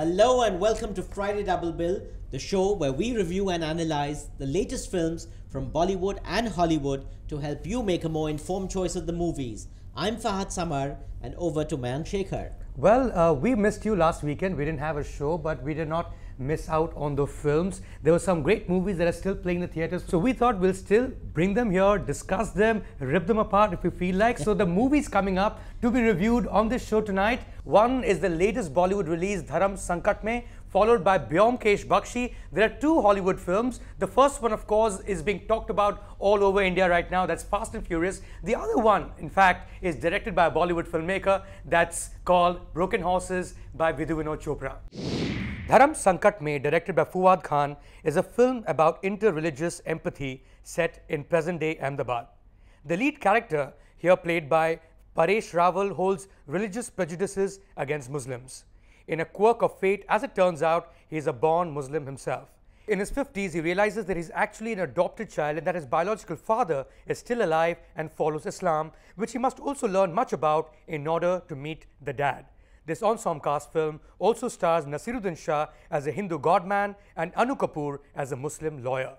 Hello and welcome to Friday Double Bill, the show where we review and analyze the latest films from Bollywood and Hollywood to help you make a more informed choice of the movies. I'm Fahad Samar and over to Mayank. Well, we missed you last weekend. We didn't have a show, but we did not miss out on the films. There were some great movies that are still playing in the theaters, so we thought we'll still bring them here, discuss them, rip them apart if we feel like. So the movies coming up to be reviewed on this show tonight. One is the latest Bollywood release, Dharam Sankat Mein, followed by Byomkesh Bakshi. There are two Hollywood films. The first one, of course, is being talked about all over India right now. That's Fast and Furious. The other one, in fact, is directed by a Bollywood filmmaker. That's called Broken Horses by Vidhu Vinod Chopra. Dharam Sankat Mein, directed by Fahad Khan, is a film about inter-religious empathy set in present-day Ahmedabad. The lead character, here played by Paresh Rawal, holds religious prejudices against Muslims. In a quirk of fate, as it turns out, he is a born Muslim himself. In his 50s, he realizes that he's actually an adopted child and that his biological father is still alive and follows Islam, which he must also learn much about in order to meet the dad. This ensemble cast film also stars Naseeruddin Shah as a Hindu godman and Annu Kapoor as a Muslim lawyer.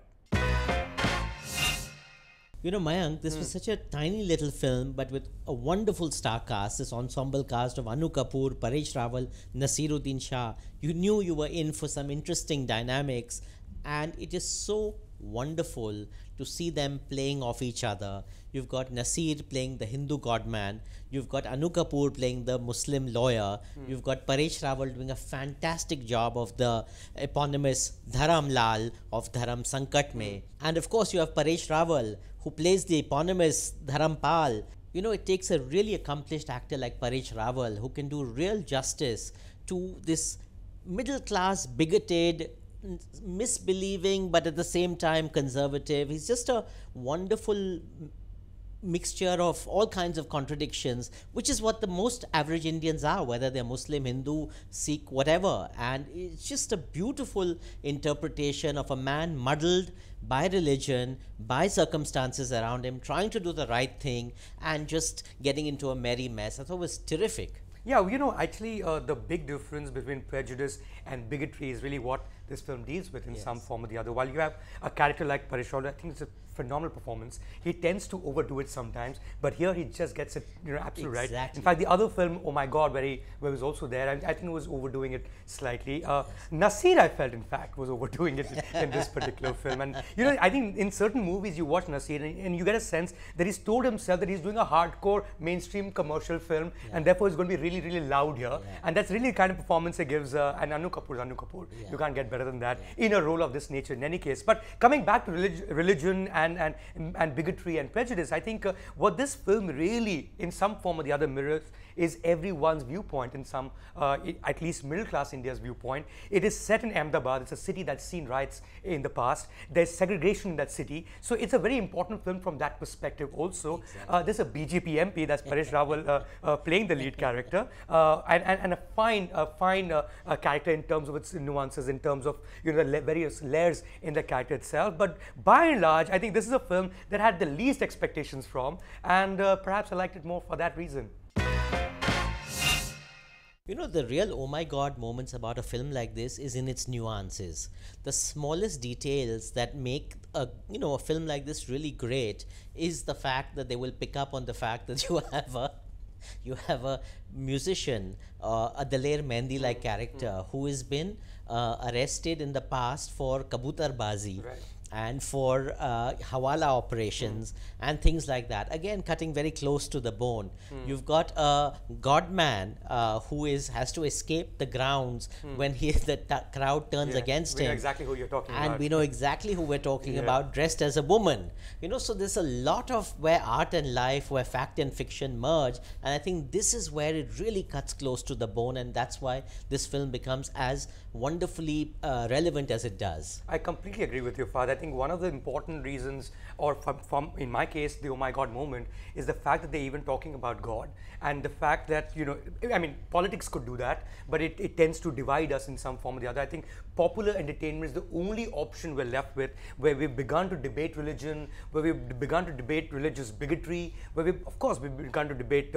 You know, Mayank, this was such a tiny little film, but with a wonderful star cast, this ensemble cast of Annu Kapoor, Paresh Rawal, Naseeruddin Shah. You knew you were in for some interesting dynamics, and it is so wonderful to see them playing off each other. You've got Nasir playing the Hindu godman, you've got Annu Kapoor playing the Muslim lawyer, you've got Paresh Rawal doing a fantastic job of the eponymous Dharam Lal of Dharam Sankat Mein, and of course you have Paresh Rawal who plays the eponymous Dharam Pal. You know, it takes a really accomplished actor like Paresh Rawal who can do real justice to this middle class, bigoted, misbelieving but at the same time conservative. He's just a wonderful mixture of all kinds of contradictions, which is what the most average Indians are, whether they're Muslim, Hindu, Sikh, whatever. And it's just a beautiful interpretation of a man muddled by religion, by circumstances around him, trying to do the right thing and just getting into a merry mess. I thought it was terrific. Yeah, you know, actually the big difference between prejudice and bigotry is really what this film deals with in some form or the other. While you have a character like Paresh Rawal, I think it's a phenomenal performance. He tends to overdo it sometimes, but here he just gets it, you know, absolutely right. In fact, the other film, Oh My God, where he was also there, I think he was overdoing it slightly. Nasir, I felt, in fact, was overdoing it in this particular film. And, you know, I think in certain movies you watch Nasir and you get a sense that he's told himself that he's doing a hardcore mainstream commercial film and therefore it's going to be really, really loud here. And that's really the kind of performance he gives. And Annu Kapoor. You can't get better than that in a role of this nature in any case. But coming back to religion and bigotry and prejudice, I think what this film really, in some form or the other, mirrors is everyone's viewpoint in some, at least middle class India's viewpoint. It is set in Ahmedabad. It's a city that's seen riots in the past. There's segregation in that city. So it's a very important film from that perspective also. There's a BJP MP, that's Paresh Rawal, playing the lead character, and a fine character in terms of its nuances, in terms of, you know, the various layers in the character itself. But by and large, I think this is a film that had the least expectations from, and perhaps I liked it more for that reason. You know, the real oh my god moments about a film like this is in its nuances. The smallest details that make a film like this really great is the fact that they will pick up on the fact that you have a musician, a Daler Mehndi like character who has been arrested in the past for kabutar bazi. And for hawala operations and things like that. Again, cutting very close to the bone. You've got a godman who has to escape the grounds when the crowd turns against him. We know exactly who you're talking about. And we know exactly who we're talking about, dressed as a woman. You know, so there's a lot of where art and life, where fact and fiction merge. And I think this is where it really cuts close to the bone, and that's why this film becomes as wonderfully relevant as it does. I completely agree with you, Fahad. I think one of the important reasons, or from in my case, the oh my God moment, is the fact that they're even talking about God, and the fact that, you know, I mean, politics could do that, but it tends to divide us in some form or the other. I think popular entertainment is the only option we're left with, where we've begun to debate religion, where we've begun to debate religious bigotry, where we've begun to debate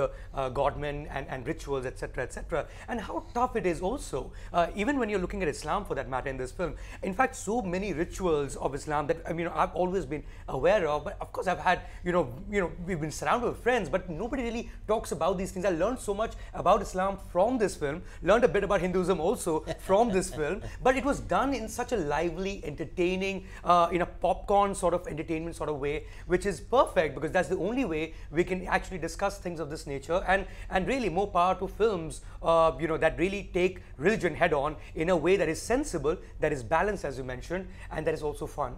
godmen and rituals, etc., etc. And how tough it is also, even when you're looking at Islam for that matter in this film. In fact, so many rituals of Islam that I've always been aware of, but of course I've had, we've been surrounded with friends, but nobody really talks about these things. I learned so much about Islam from this film, learned a bit about Hinduism also from this film, but it was done in such a lively, entertaining, in a popcorn sort of entertainment sort of way, which is perfect because that's the only way we can actually discuss things of this nature. And really, more power to films, that really take religion head on in a way that is sensible, that is balanced, as you mentioned, and that is also fun.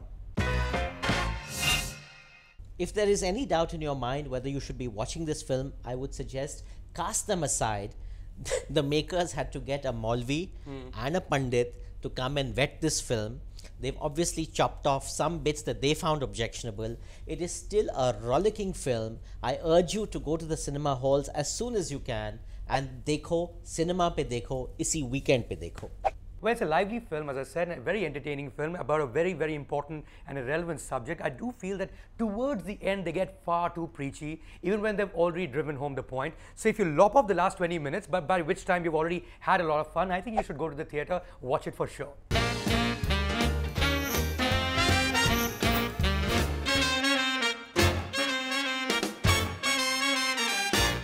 If there is any doubt in your mind whether you should be watching this film, I would suggest cast them aside. The makers had to get a Maulvi and a Pandit to come and vet this film. They've obviously chopped off some bits that they found objectionable. It is still a rollicking film. I urge you to go to the cinema halls as soon as you can and dekho, cinema pe dekho, isi weekend pe dekho. Well, it's a lively film, as I said, a very entertaining film about a very, very important and a relevant subject. I do feel that towards the end, they get far too preachy, even when they've already driven home the point. So if you lop off the last 20 minutes, but by which time you've already had a lot of fun, I think you should go to the theatre, watch it for sure.